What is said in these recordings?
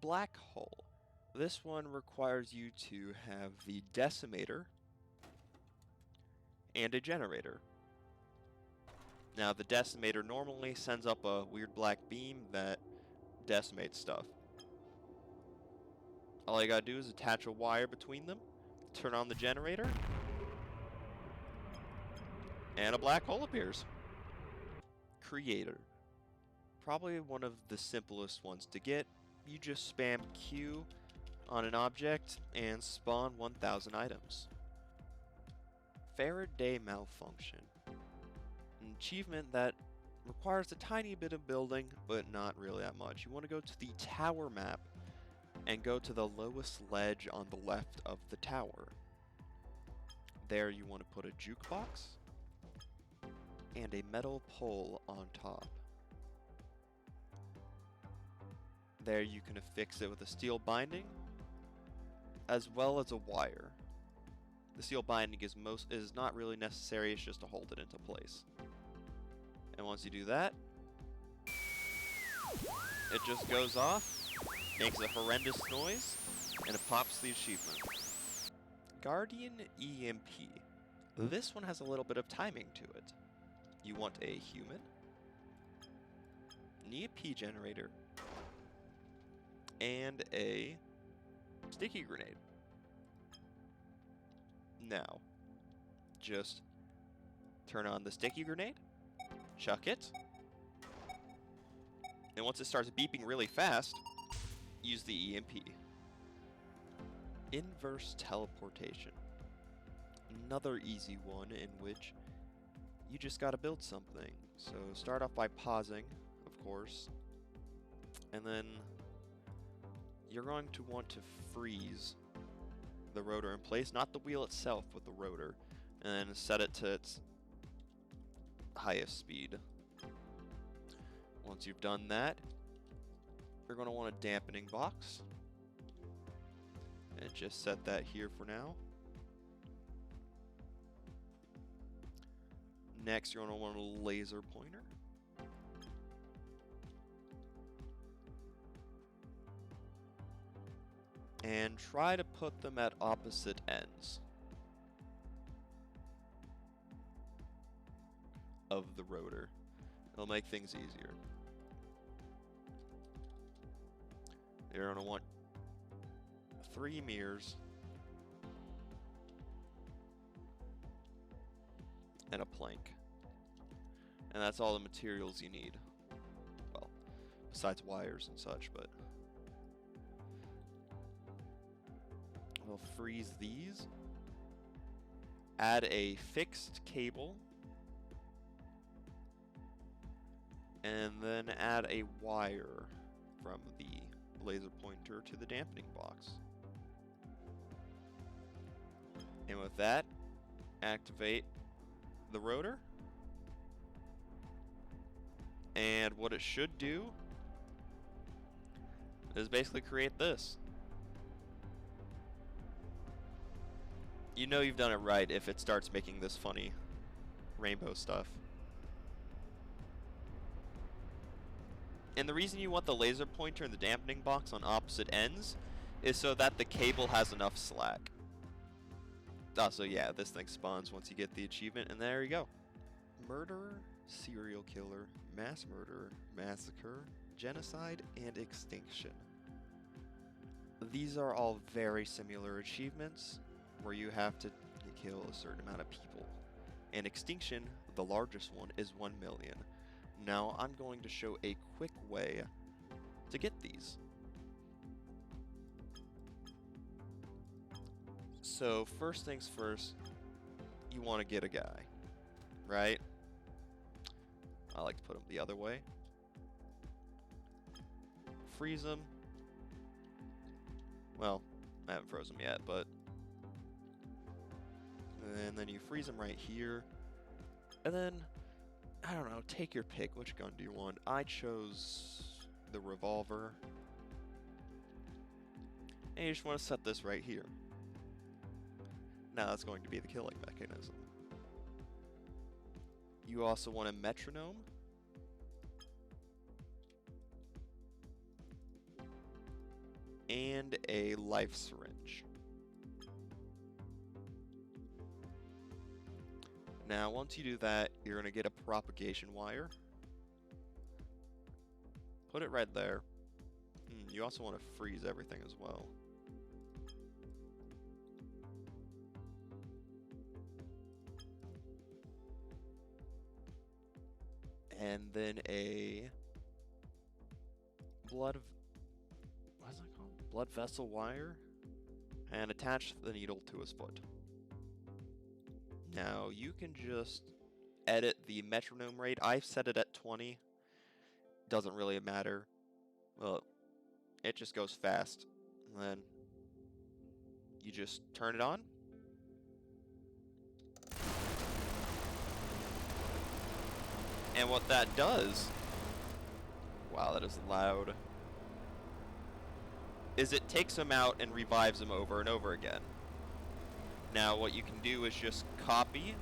black hole. This one requires you to have the decimator and a generator. Now, the decimator normally sends up a weird black beam that decimates stuff. All you gotta do is attach a wire between them, turn on the generator, and a black hole appears. Creator. Probably one of the simplest ones to get. You just spam Q on an object and spawn 1000 items. Faraday malfunction. An achievement that requires a tiny bit of building, but not really that much. You want to go to the tower map and go to the lowest ledge on the left of the tower. There you want to put a jukebox and a metal pole on top. There you can affix it with a steel binding as well as a wire. The steel binding is not really necessary, it's just to hold it into place. And once you do that, it just goes off, makes a horrendous noise, and it pops the achievement. Guardian EMP. This one has a little bit of timing to it. You want a human, an EMP generator, and a sticky grenade. Now, just turn on the sticky grenade, chuck it, and once it starts beeping really fast, use the EMP. Inverse teleportation. Another easy one in which you just gotta build something. So start off by pausing, of course, and then you're going to want to freeze the rotor in place, not the wheel itself, but the rotor, and then set it to its highest speed. Once you've done that, you're going to want a dampening box, and just set that here for now. Next, you're going to want a laser pointer. And try to put them at opposite ends of the rotor. It'll make things easier. You're going to want 3 mirrors and a plank. And that's all the materials you need. Well, besides wires and such, but we'll freeze these. Add a fixed cable. And then add a wire from the laser pointer to the dampening box. And with that, activate the rotor. And what it should do is basically create this. You know you've done it right if it starts making this funny rainbow stuff. And the reason you want the laser pointer and the dampening box on opposite ends is so that the cable has enough slack. So yeah, this thing spawns once you get the achievement, and there you go. Murderer, serial killer, mass murder, massacre, genocide, and extinction. These are all very similar achievements where you have to kill a certain amount of people. And extinction, the largest one, is 1 million. Now I'm going to show a quick way to get these. So first things first, you want to get a guy, right? I like to put him the other way. Freeze him. Well, I haven't frozen him yet, but and then you freeze him right here. And then, I don't know, take your pick. Which gun do you want? I chose the revolver. And you just want to set this right here. Now that's going to be the killing mechanism. You also want a metronome. and a life syringe. Now, once you do that, you're going to get a propagation wire. Put it right there. You also want to freeze everything as well. And then a blood vessel wire, and attach the needle to his foot. Now you can just edit the metronome rate. I've set it at 20. Doesn't really matter. Well, it just goes fast. And then you just turn it on. And what that does, wow, that is loud, is it takes him out and revives him over and over again. Now what you can do is just copy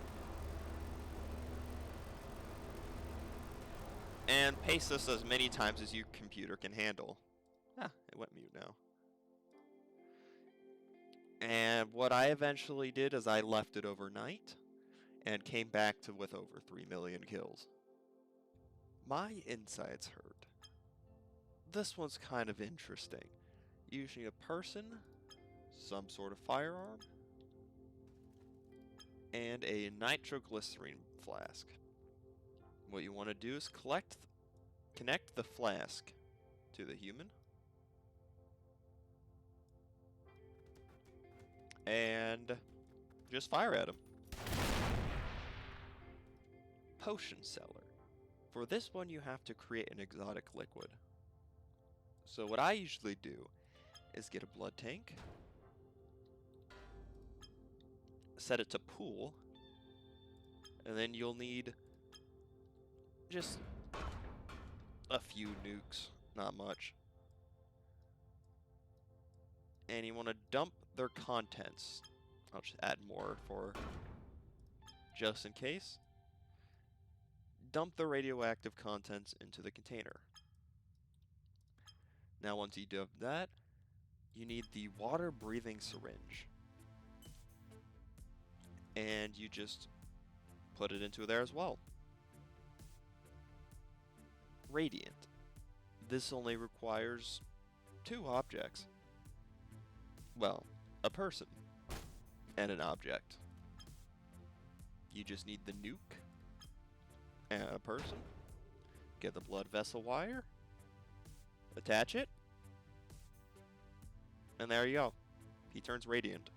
and paste this as many times as your computer can handle. It went mute now. And what I eventually did is I left it overnight and came back with over 3 million kills. My insides hurt. This one's kind of interesting. Usually a person, some sort of firearm, and a nitroglycerin flask. What you want to do is connect the flask to the human, and just fire at him. Potion seller. For this one, you have to create an exotic liquid. So what I usually do is get a blood tank, set it to pool, and then you'll need just a few nukes, not much. And you want to dump their contents. I'll just add more for just in case. Dump the radioactive contents into the container. Now once you do that, you need the water-breathing syringe. And you just put it into there as well. Radiant. This only requires 2 objects. Well, a person and an object. You just need the nuke and a person. Get the blood vessel wire, attach it, and there you go. He turns radiant.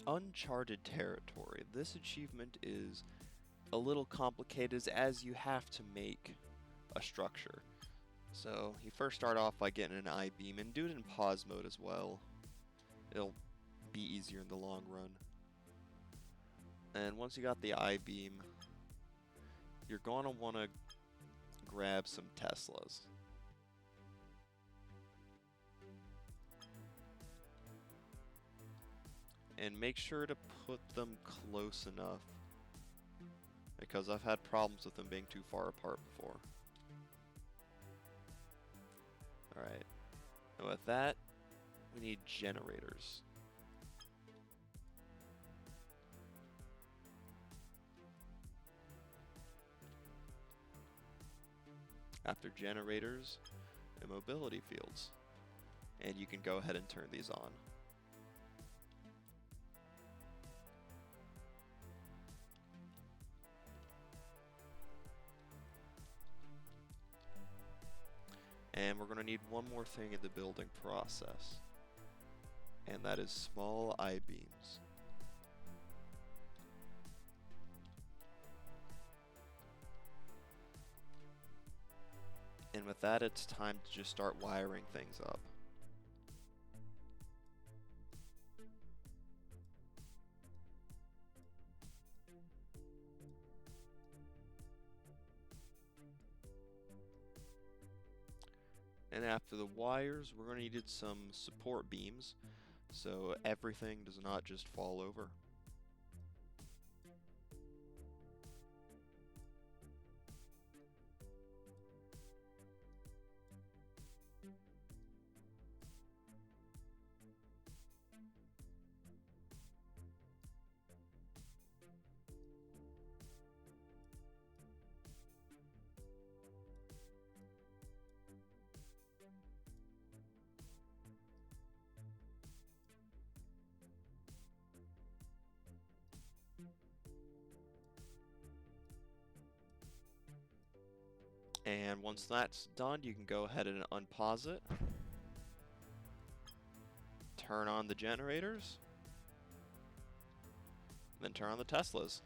Uncharted territory. This achievement is a little complicated as you have to make a structure. So you first start off by getting an I-beam, and do it in pause mode as well. It'll be easier in the long run. And once you got the I-beam, you're going to want to grab some Teslas. And make sure to put them close enough, because I've had problems with them being too far apart before. Alright, and with that, we need generators. After generators, immobility fields. And you can go ahead and turn these on. And we're going to need one more thing in the building process. And that is small I-beams. And with that, it's time to just start wiring things up. And after the wires, we're going to need some support beams, so everything does not just fall over. And once that's done, you can go ahead and unpause it. Turn on the generators. Then turn on the Teslas.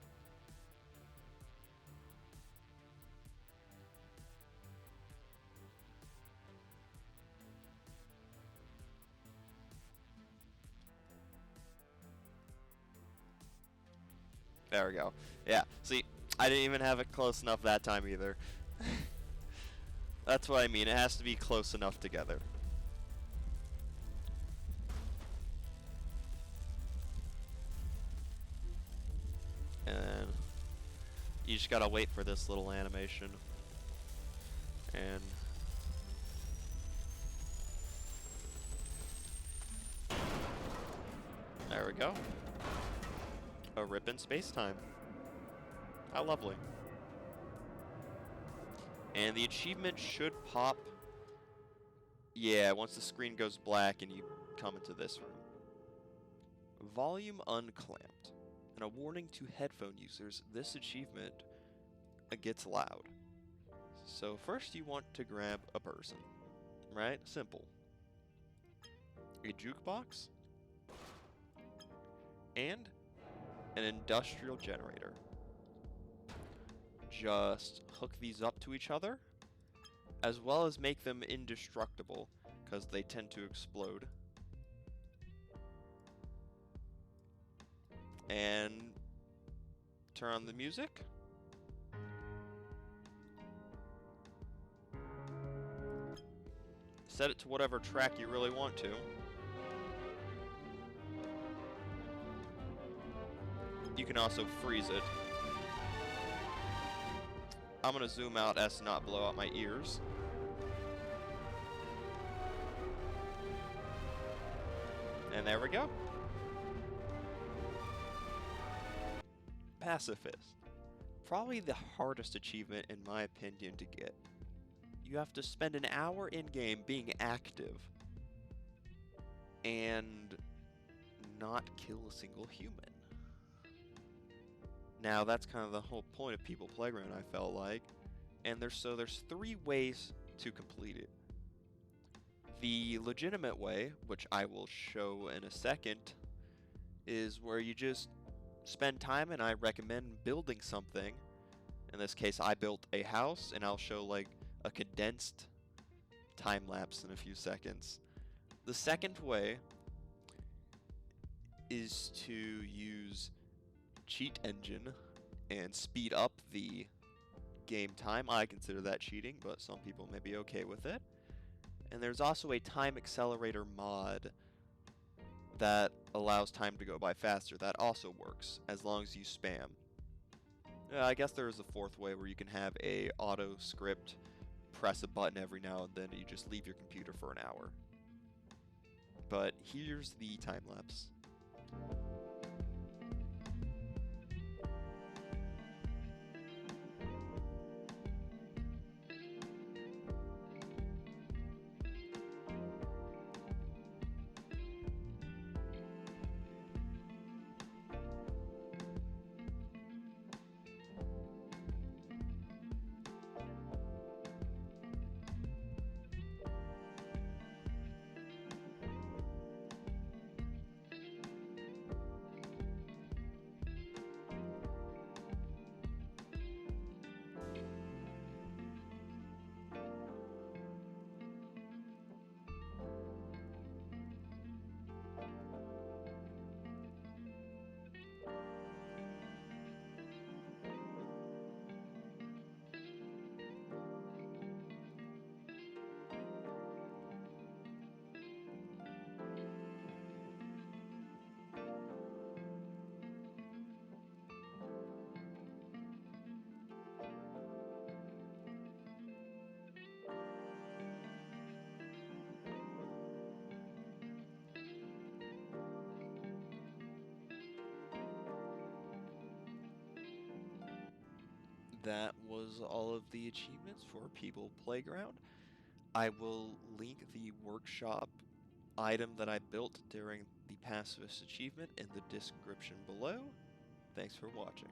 There we go. Yeah, see, I didn't even have it close enough that time either. That's what I mean, it has to be close enough together. And you just gotta wait for this little animation. And there we go. A rip in space-time. How lovely. And the achievement should pop. Yeah, once the screen goes black and you come into this room. Volume unclamped. And a warning to headphone users, this achievement gets loud. So first you want to grab a person, right? Simple. A jukebox and an industrial generator. Just hook these up to each other, as well as make them indestructible, because they tend to explode. And turn on the music. Set it to whatever track you really want to. You can also freeze it. I'm gonna zoom out as to not blow out my ears. And there we go. Pacifist. Probably the hardest achievement in my opinion to get. You have to spend an hour in-game being active and not kill a single human. Now that's kind of the whole point of People Playground, I felt like. And there's 3 ways to complete it. The legitimate way, which I will show in a second, is where you just spend time, and I recommend building something. In this case, I built a house, and I'll show like a condensed time lapse in a few seconds. The second way is to use cheat engine and speed up the game time. I consider that cheating, but some people may be okay with it. And there's also a time accelerator mod that allows time to go by faster. That also works, as long as you spam. I guess there is a 4th way where you can have a auto script, press a button every now and then, and you just leave your computer for an hour. But here's the time lapse. That was all of the achievements for People Playground. I will link the workshop item that I built during the pacifist achievement in the description below. Thanks for watching.